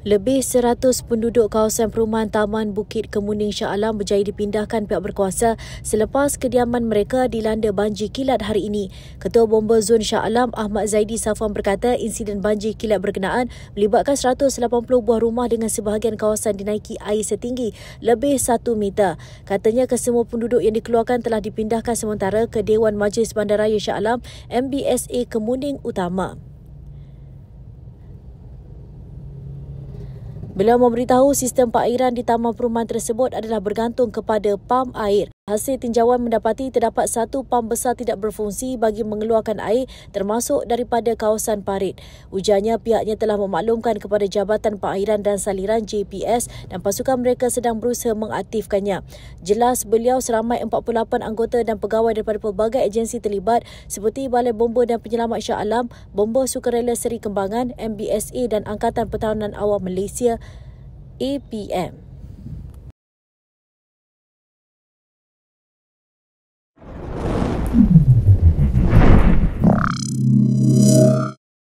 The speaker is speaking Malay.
Lebih 100 penduduk kawasan perumahan Taman Bukit Kemuning Shah Alam berjaya dipindahkan pihak berkuasa selepas kediaman mereka dilanda banjir kilat hari ini. Ketua Bomba Zon Shah Alam Ahmad Zaidi Safwan berkata insiden banjir kilat berkenaan melibatkan 180 buah rumah dengan sebahagian kawasan dinaiki air setinggi lebih 1 meter. Katanya kesemua penduduk yang dikeluarkan telah dipindahkan sementara ke Dewan Majlis Bandaraya Shah Alam MBSA Kemuning Utama. Beliau memberitahu sistem perairan di taman perumahan tersebut adalah bergantung kepada pam air. Hasil tinjauan mendapati terdapat satu pam besar tidak berfungsi bagi mengeluarkan air termasuk daripada kawasan parit. Ujarnya pihaknya telah memaklumkan kepada Jabatan Perairan dan Saliran JPS dan pasukan mereka sedang berusaha mengaktifkannya. Jelas beliau seramai 48 anggota dan pegawai daripada pelbagai agensi terlibat seperti Balai Bomba dan Penyelamat Shah Alam, Bomba Sukarela Seri Kembangan, MBSA dan Angkatan Pertahanan Awam Malaysia APM.